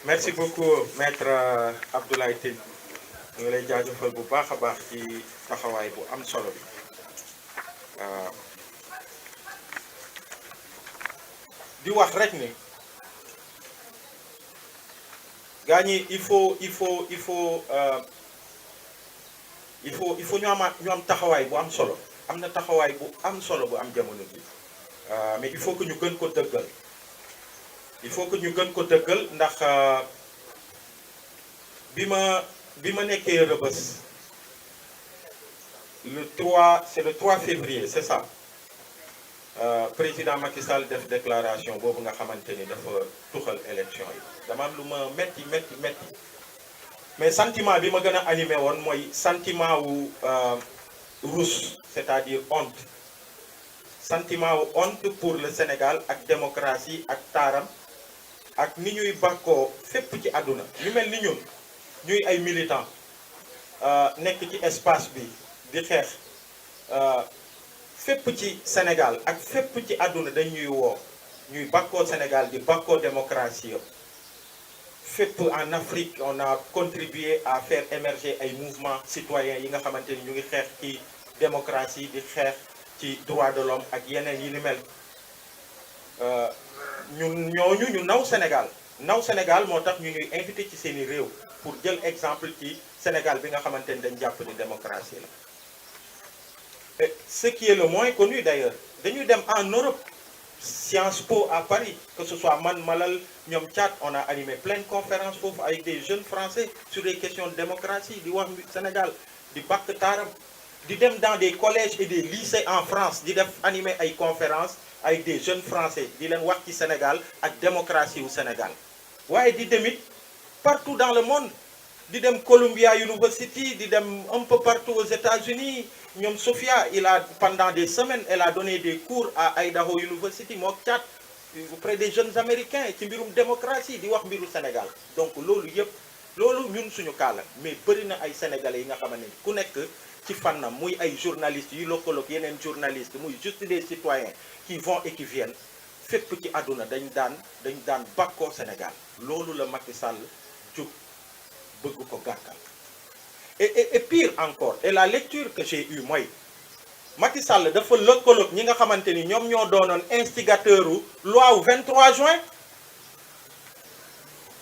merci beaucoup maître Abdoulaye Tine ñu ngi lay jaajëfal bu baax a baax ci taxawaay bu am solo bi di wax rek ni gaa ñi il faut ñu am taxawaay bu am solo am na taxawaay bu am solo bu am jamono bi mais il faut que ñu gën ko dëggal ndax bi ma nekkee Rebeuss c'est le 3 février c'est ça président Macky Sall def déclaration boobu nga xamante ni dafa tuxal élection yi dama am lu ma metti mais sentiment bi ma gën a animé woon mooy sentiment wu rousse c'est-à-dire sentiment wu honte pour le Sénégal ak démocratie ak taaram ak ni ñuy bàkkoo fépp ci àdduna ñu mel ni ñun ñuy ay militants nekk ci espace bi di xeex fépp ci Sénégal ak fépp ci àdduna dañ ñuy woo ñuy bàkkoo Sénégal di bàkkoo démocratie fépp en Afrique on a contribué à faire émerger ay mouvements citoyens yi nga xamante ni ñu ngi xeex ci démocratie di xeex ci droit de l'homme ak yeneen yi ni mel ñu naw Sénégal moo tax ñu ñuy invité ci seeni réew pour jël exemple ci Sénégal bi nga xamante ni dañ jàpp ni démocratie la et ce qui est le moins connu d'ailleurs dañuy dem en Europe Sciences Po à Paris que ce soit man Malal ñoom Thiat on a animé plein de conférences foofu avec des jeunes français sur les questions de démocratie di wax Sénégal di bàkk taaram di dem dans des collèges et des lycées en France di def animer ay conférences avec des jeunes français di leen wax ci Sénégal ak démocratie wu Sénégal waaye di demit partout dans le monde di dem Columbia University di dem un peu partout aux États-Unis ñoom Sophia pendant des semaines elle a donné des cours à Idaho University moo Thiat auprès des jeunes américains ci mbirum démocratie di wax mbiru Sénégal donc loolu ñun suñu kaala mais bëri na ay sénégalais yi nga xamante ni ku nekk ci fànnam muy ay journalistes yu lëkkaloog yeneen journalistes muy juste des citoyens qui vont et qui viennent fépp ci àdduna dañ daan bàkkoo Sénégal loolu la Macky Sall jóg bëgg ko gàttal et pire encore et la lecture que j'ai eue mooy Macky Sall dafa lëkkaloog ñi nga xamante ni ñoom ñoo doonoon instigateur u loi wu 23 juin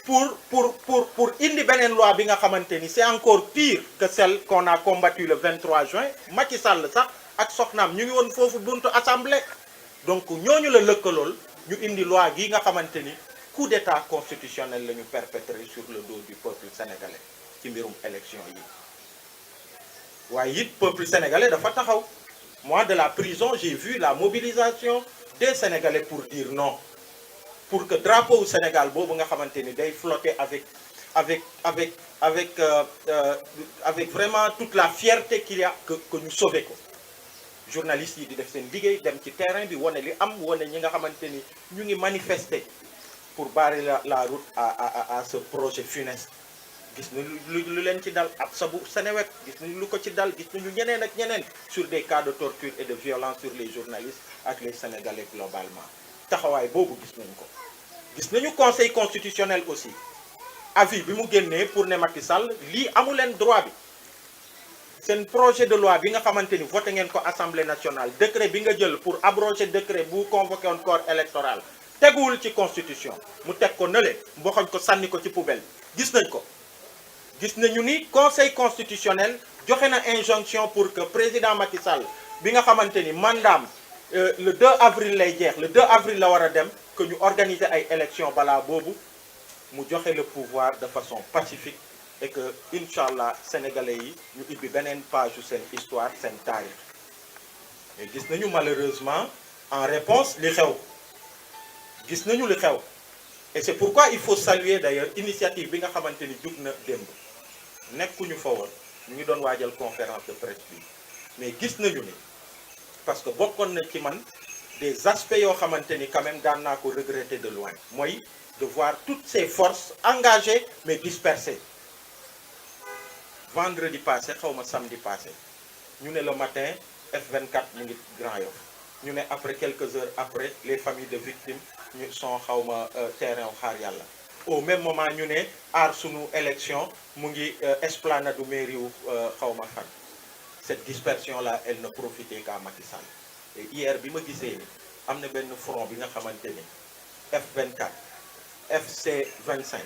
pour indi beneen loi bi nga xamante ni c'est encore pire que celle qu'on a combattu le 23 juin Macky Sall sax ak soxnaam ñu ngi woon foofu buntu assemblée donc ñooñu la lëkkalool ñu indi loi gi nga xamante ni coup d'état constitutionnel la ñu perpétré sur le dos du peuple sénégalais ci mbirum élection yi waaye it peuple sénégalais dafa taxaw moi de la prison j'ai vu la mobilisation des Sénégalais pour dire non pour que drapeau au Sénégal boobu nga xamante ni day flotter avec vraiment toute la fierté qu'il y a que ñu sauver ko journalistes yi di def seen liggéey dem ci terrain bi wane li am wane ñi nga xamante ni ñu ngi manifester pour barrer la route à ce projet funeste gis nañu lu leen ci dal ab sabu Seneweb gis nañu lu ko ci dal gis nañu ñeneen ak ñeneen sur des cas de torture et de violence sur les journalistes ak les Sénégalais globalement taxawaay boobu gis nañu ko gis nañu conseil constitutionnel aussi avis bi mu génnee pour ne Macky Sall lii amu leen droit bi seen projet de loi bi nga xamante ni voté ngeen ko assemblée nationale décret bi nga jël pour abroger décret bu convoqué woon corps électoral teguwul ci constitution mu teg ko nële mboxoñ ko sànni ko ci poubelle gis nañu ni conseil constitutionnel joxe na injonction pour que président Macky Sall bi nga xamante ni mandaam le 2 avril lay jeex le 2 avril la war a dem que ñu organiser ay élections balaa boobu mu joxe le pouvoir de façon pacifique et que incha allah sénégalais yi ñu ibbi beneen page yu seen histoire seen taarix mais gis nañu malheureusement en réponse li xew gis nañu li xew et c'est pourquoi il faut saluer d'ailleurs initiative bi nga xamante ni jug na démb nekkuñu fa woon ñu ngi doon waajal conférence de presse bi mais gis nañu ni parce que bokkoon na ci man des aspects yoo xamante ni quand même daan naa ko regretter de loin mooy de voir toutes ces forces engagées mais dispersées vendredi passé xawma samedi passé ñu ne le matin F24 mu ngi Grand Yoff ñu ne après quelques heures après les familles de victimes ñu sont xawma terrain xaar yàlla au même moment ñu ne aar sunu élection mu ngi esplanade du mairie wu xawma fan. Cette dispersion là elle ne profitait qu'à Macky Sall. Et hier bi ma gisee ni am na benn front bi nga xamante ni F24 FC25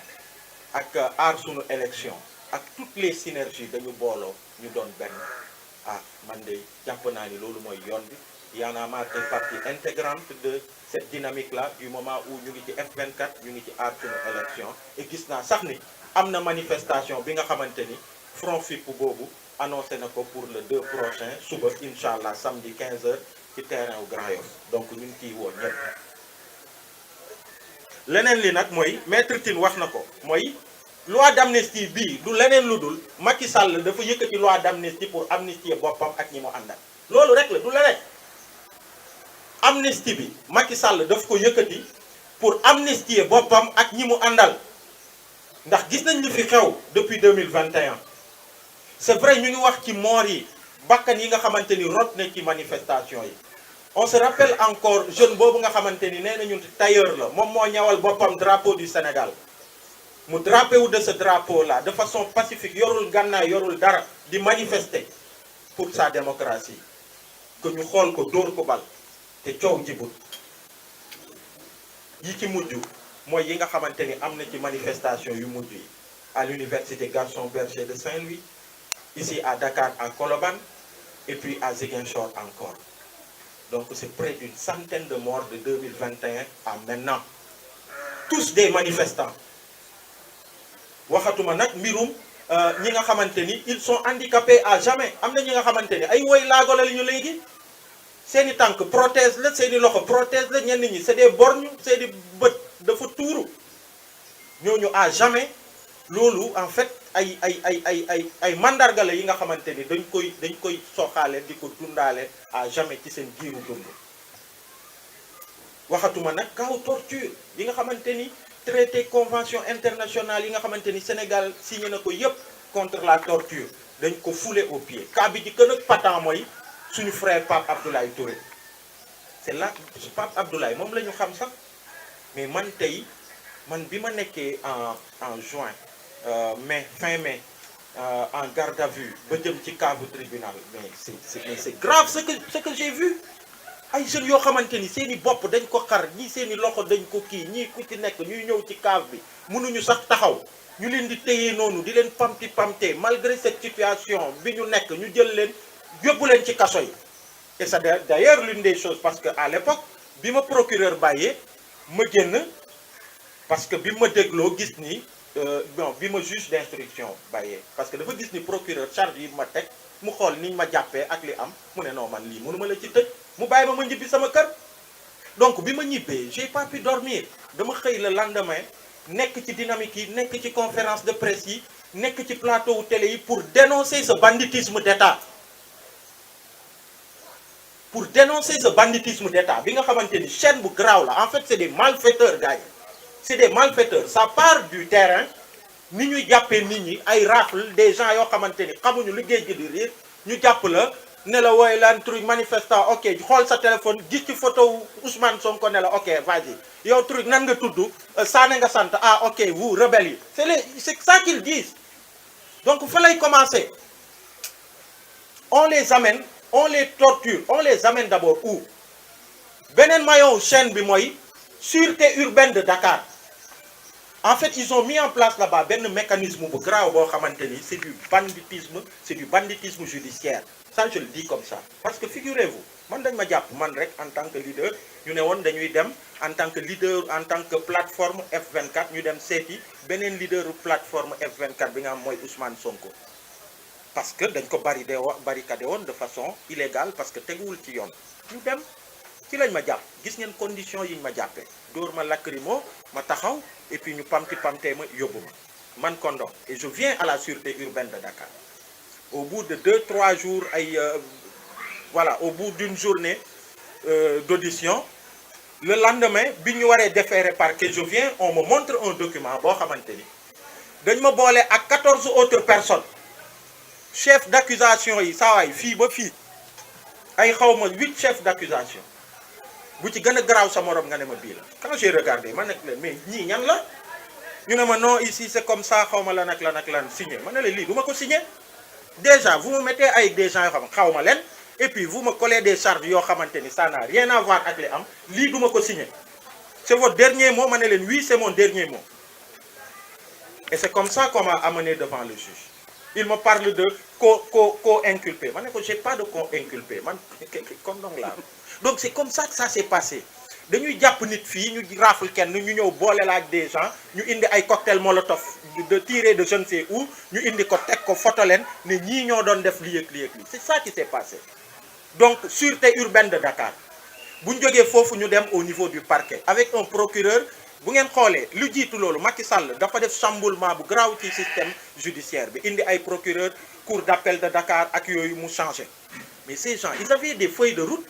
ak aar sunu élection ak toutes les synergies dañu booloo ñu doon benn. Ah man de jàpp naa ni loolu mooy yoon bi Y'en a marre est partie intégrante de cette dynamique là du moment où ñu ngi ci F24 ñu ngi ci aar sunu élection et gis naa sax ni am na manifestation bi nga xamante ni front FIP boobu annoncé na ko pour le 2 prochain suba incha allah samedi 15h ci terrain wu Grand Yoff donc ñu ngi ciy woo ñëpp. leneen li nag mooy maître Tine wax na ko mooy loi d'amnistie bii du leneen lu dul Macky Sall dafa yëkkati loi d'amnistie pour amnistier boppam ak ñi mu àndal loolu rek la du leneen. amnistie bi Macky Sall daf ko yëkkati pour amnistier boppam ak ñi mu àndal ndax gis nañ li fi xew depuis 2021 c'est vrai ñu ngi wax ci moor yi bakkan yi nga xamante ni rot na ci manifestation yi on se rappelle encore jeune boobu nga xamante ni nee nañu tailleur la moom moo ñawal boppam drapeau du Sénégal mu drapé wu de ce drapeau là de façon pacifique yorul gànnaay yorul dara di manifester pour sa démocratie que ñu xool ko dóor ko bal te coow jibut yi ci mujj mooy yi nga xamante ni am na ci manifestation yu mujj yi à l'université Gaston Berger de Saint-Louis ici à Dakar à Colobane et puis à Ziguinchor encore donc c'est près d'une centaine de morts de 2021 à maintenant tous des manifestants waxatuma nag mbirum ñi nga xamante ni ils sont handicapés à jamais am na ñi nga xamante ni ay woy laago la ñu léegi seeni tànk prothèse la seeni loxo prothèse la ñenn ñi c'est des borgnes seeni bët dafa tuuru ñooñu à jamais loolu en fait ay mandarga la yi nga xamante ni dañ koy soxaale di ko dundaale à jamais ci seen giiru dund waxatuma nag kaw torture yi nga xamante ni traité convention internationale yi nga xamante ni Sénégal signé na ko yépp contre la torture dañ ko foulé aux pieds cas bi ci gën a patent mooy suñu frère Pape Abdoulaye Touré c'est là Pape Abdoulaye moom la ñu xam sax mais man tey man bi ma nekkee en juin fin mai en garde à vue ba jëm ci cave tribunal mais c'est grave ce que j'ai vu ay jeunes yoo xamante ni seeni bopp dañ ko xar ñii seeni loxo dañ ko kii ñii ku ci nekk ñuy ñëw ci cave bi mënuñu sax taxaw ñu leen di téye noonu di leen pamte malgré cette situation bi ñu nekk ñu jël leen yóbbu leen ci kaso yi et c'est d'ailleurs l'une des choses parce que à l'époque bi ma procureur bàyyee ma génn parce que bi ma dégloo gis ni bon bi ma juge d'instruction bàyyee parce que dafa gis ni procureur charge yi ma teg mu xool niñ ma jàppee ak li am mu ne non man lii mënuma la ci tëj mu bàyyi ma ñibbi sama kër donc bi ma ñibbee j'ai pas pu dormir dama xëy le lendemain nekk ci dynamique yi nekk ci conférence de presse yi nekk ci plateau wu télé yi pour dénoncer ce banditisme d'État bi nga xamante ni chaîne bu garaaw la en fait c'est des malfaiteurs gars yi c'est des malfaiteurs ça part du terrain ni ñuy jàppee nit ñi ay rafle des gens yoo xamante ni xamuñu lu géej gi di riir ñu jàpp la ne la wooy lan truc manifestant ok xool sa téléphone gis ci photo Ousmane Sonko ne la ok vas-y yow truc nan nga tudd Sané nga sant ah ok vous rebelles yi c'est ça qu'ils disent donc fa lay commencer on les amène on les torture on les amène d'abord où beneen maillon chaîne bi mooy sûreté urbaine de Dakar en fait ils ont mis en place là-bas benn mécanisme bu grave boo xamante ni c'est du banditisme judiciaire ça je le dis comme ça parce que figurez-vous man dañ ma jàpp man rek en tant que leader ñu ne woon dañuy dem en tant que leader en tant que plateforme F24 ñu dem seeti beneen leader plateforme F24 bi nga xam mooy Ousmane Sonko parce que dañ ko barricadé woon de façon illégale parce que teguwul ci yoon ñu dem ci lañ ma jàpp gis ngeen condition yiñ ma jàppee dóor ma lacrymo ma taxaw et puis ñu pamtee ma yóbbu ma man Kondo et je viens à la sûreté urbaine de Dakar au bout de 2-3 jours au bout d'une journée d'audition le lendemain bi ñu waree déférer parquet je viens on me montre un document boo xamante ni dañ ma boole ak 14 autres personnes chef d'accusation yi saa waay fii ba fii ay xawma 8 chefs d'accusation bu ci gën a garaaw sa morom nga ne ma bii la quand j'ai regardé ma nekk leen mais ñii ñan la ñu ne ma non ici c'est comme ça xaw ma lan ak lan ak lan signé ma ne la lii du ma ko signé déjà vous me mettez avec des gens yoo xam xaw ma leen et puis vous me collez des charges yoo xamante ni ça n'a rien à voir ak li am lii du ma ko signé c'est votre dernier mot ma ne leen oui c'est mon dernier mot et c'est comme ça qu'on m'a amené devant le juge il me parle de co-inculpé ma ne ko j'ai pas de co-inculpé man comme donc là donc c'est comme ça que ça s'est passé dañuy jàpp nit fii ñu rafle kenn ñu ñëw boole la ak des gens ñu indi ay cocktail molotov de tirer de je ne sais où ñu indi ko teg ko photo leen ne ñii ñoo doon def lii ak lii ak lii c'est ça qui s'est passé donc sûreté urbaine de Dakar bu ñu jógee foofu ñu dem au niveau du parquet avec un procureur bu ngeen xoolee lu jiitu loolu Macky Sall dafa def chamboulement bu graaw ci système judiciaire bi indi ay procureur cour d'appel de Dakar ak yooyu mu changé mais ces gens ils avaient des feuilles de route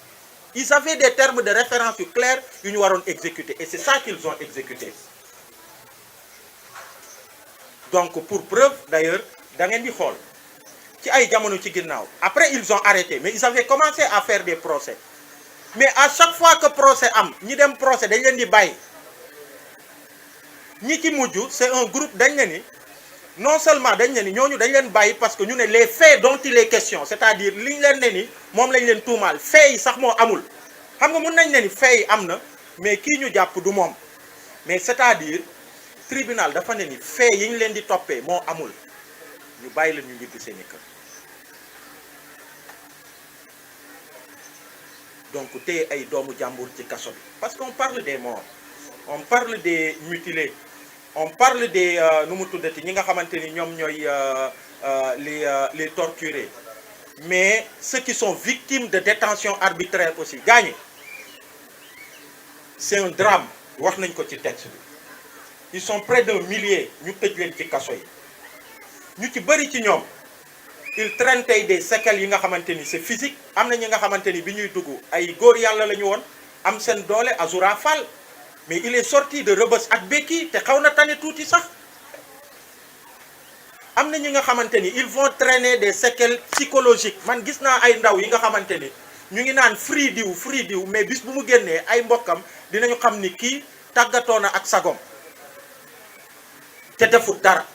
ils avaient des termes de référence yu clairs yu ñu waroon exécuter et c'est ça qu'ils ont exécuté donc pour preuve d'ailleurs da ngeen di xool ci ay jamono ci ginnaaw après ils ont arrêté mais ils avaient commencé à faire des procès mais à chaque fois que procès am ñi dem procès dañ leen di bàyyi ñi ci mujj c'est un groupe dañ ne ni non seulement dañ ne ni ñooñu dañ leen bàyyi parce que ñu ne les faits dont il est question c'est-à-dire li ñu leen ne ni moom lañ leen tuumaal faits yi sax moo amul xam nga mun nañ ne ni faits yi am na mais kii ñu jàpp du moom mais c'est-à-dire tribunal dafa ne ni faits yi ñu leen di toppee moo amul ñu bàyyi la ñu ñibbi seeni kër donc tey ay doomu jàmbur ci kaso bi parce qu'on parle des morts on parle des mutilés on parle des nu mu tuddati ñi nga xamante ni ñoom ñooy les torturés mais ceux qui sont victimes de détention arbitraire aussi gaañi c'est un drame wax nañ ko ci texte bi ils sont près d'un millier ñu tëj leen ci kaso yi ñu ci bëri ci ñoom ils traînent tey des séquelles yi nga xamante ni c'est physique am na ñi nga xamante ni bi ñuy dugg ay góor yàlla la ñu woon am seen doole Azoura Fall mais il est sorti de Rebeuss ak béki te xaw na tane tuuti sax am na ñi nga xamante ni ils vont traîner des séquelles psychologiques man gis naa ay ndaw yi nga xamante ni ñu ngi naan free diw mais bis bu mu génnee ay mbokkam dinañu xam ni kii tàggatoo na ak sagom te defut dara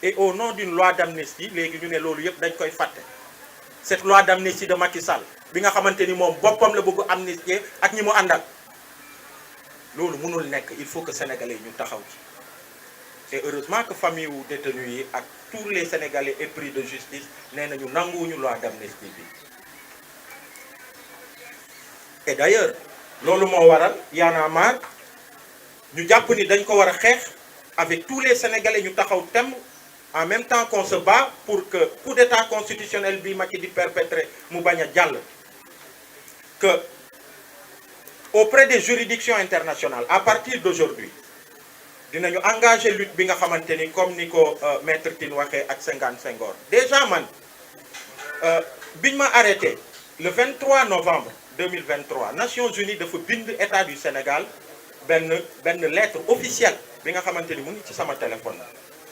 et au nom d'une loi d'amnistie léegi ñu ne loolu yëpp dañ koy fàtte cette loi d'amnistie de Macky Sall bi nga xamante ni moom boppam la bëgg amnistier ak ñi mu àndal loolu mënul nekk il faut que sénégalais yi ñu taxaw ci et heureusement que famille wu détenus yi ak tous les sénégalais épris de justice nee nañu nanguwuñu loi d'amnistie bi et d'ailleurs loolu moo waral Y en a marre ñu jàpp ni dañ ko war a xeex avec tous les sénégalais ñu taxaw temm en même temps qu'on se bat pour que coup d'état constitutionnel bi Macky di perpétrer mu bañ a jàll que auprès des juridictions internationales à partir d'aujourd'hui dinañu engager lutte bi nga xamante ni comme ni ko maître Tine waxee ak Senghane Senghor déjà man biñ ma arrêté le 23 novembre 2023 Nations Unies dafa bind état du Sénégal benn lettre officielle bi nga xamante ni mu ngi ci sama téléphone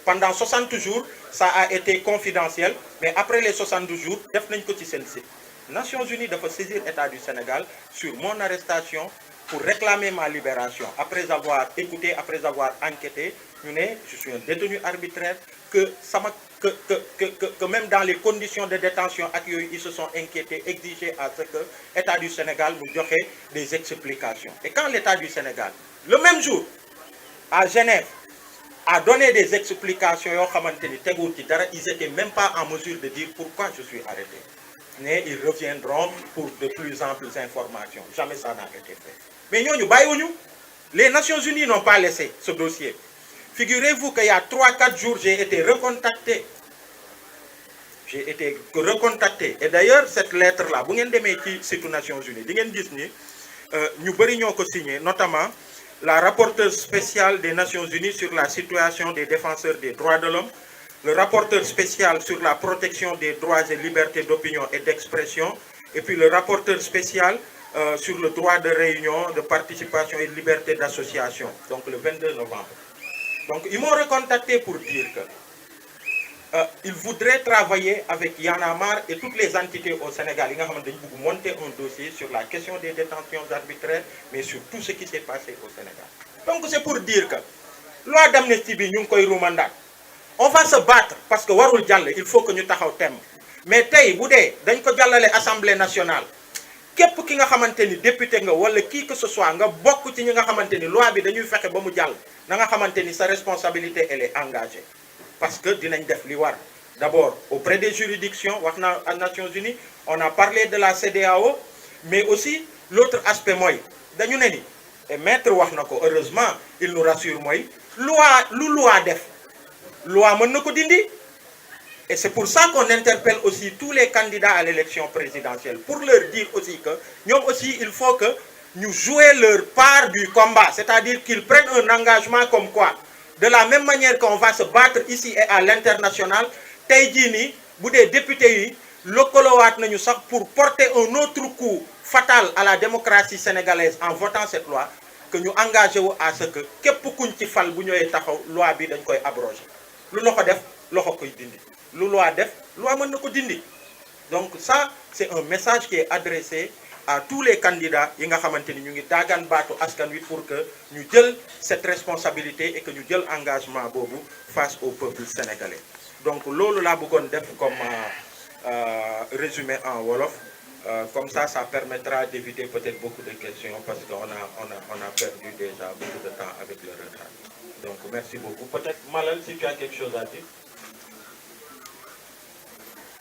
pendant 60 jours ça a été confidentiel mais après les 72 jours def nañ ko ci seen site Nations Unies dafa saisir état du Sénégal sur mon arrestation pour réclamer ma libération après avoir écouté après avoir enquêté ñu ne je suis un détenu arbitraire que même dans les conditions de détention ak yooyu ils se sont inquiétés exigé à ce que état du Sénégal mu joxe des explications et quand l'état du Sénégal le même jour à Genève a donné des explications yoo xamante ni teguwul ci dara ils étaient même pas en mesure de dire pourquoi je suis arrêté mais ils reviendront pour de plus amples informations jamais ça n'a été fait mais ñooñu bàyyiwuñu les Nations Unies n'ont pas laissé ce dossier figurez-vous qu'il y a 3-4 jours j'ai été recontacté et d'ailleurs cette lettre là bu ngeen demee ci site Nations Unies di ngeen gis ni ñu bëri ñoo ko signé notamment la rapporteure spéciale des Nations Unies sur la situation des défenseurs des droits de l'homme, le rapporteur spécial sur la protection des droits et libertés d'opinion et d'expression, et puis le rapporteur spécial sur le droit de réunion, de participation et de liberté d'association, donc le 22 novembre. Donc ils m'ont recontacté pour dire que ils voudraient travailler avec Y en a marre et toutes les entités au Sénégal. Ils vont monter un dossier sur la question des détentions arbitraires, mais sur tout ce qui s'est passé au Sénégal. Donc c'est pour dire que loi d'amnistie bi ñu ngi koy ruumandaat on va se battre parce que warul jàll il faut que ñu taxaw temm mais tey bu dee dañ ko jàllale assemblée nationale képp ki nga xamante ni député nga wala qui que ce soit nga bokk ci ñi nga xamante ni loi bi dañuy fexe ba mu jàll na nga xamante ni sa responsabilité elle est engagée parce que dinañ def li war d'abord auprès des juridictions wax naa aux Nations Unies on a parlé de la CEDEAO mais aussi l'autre aspect mooy dañu ne ni et maître wax na ko heureusement il nous rassure mooy loi def loi mën na ko dindi et c'est pour ça qu'on interpelle aussi tous les candidats à l'élection présidentielle pour leur dire aussi que ñoom aussi il faut que ñu jouer leur part du combat c'est-à-dire qu'ils prennent un engagement comme quoi de la même manière qu'on va se battre ici et à l'international tey jii nii bu dee député yi lëkkalowaat nañu sax pour porter un autre coup fatal à la démocratie sénégalaise en votant cette loi que ñu engagé wu à ce que képp kuñ ci fal bu ñëwee taxaw loi bi dañ koy abroger lu loxo def loxo koy dindi lu loi def loi mën na ko dindi donc ça c'est un message qui est adressé à tous les candidats yi nga xamante ni ñu ngi daagaan baatu askan wi pour que ñu jël cette responsabilité et que ñu jël engagement boobu face au peuple sénégalais donc loolu laa bëggoon def comme résumé en wolof comme ça permettra d'éviter peut-être beaucoup de questions parce qu'on a perdu déjà beaucoup de temps avec le retard donc merci beaucoup peut-être Malal si tu as quelque chose à dire.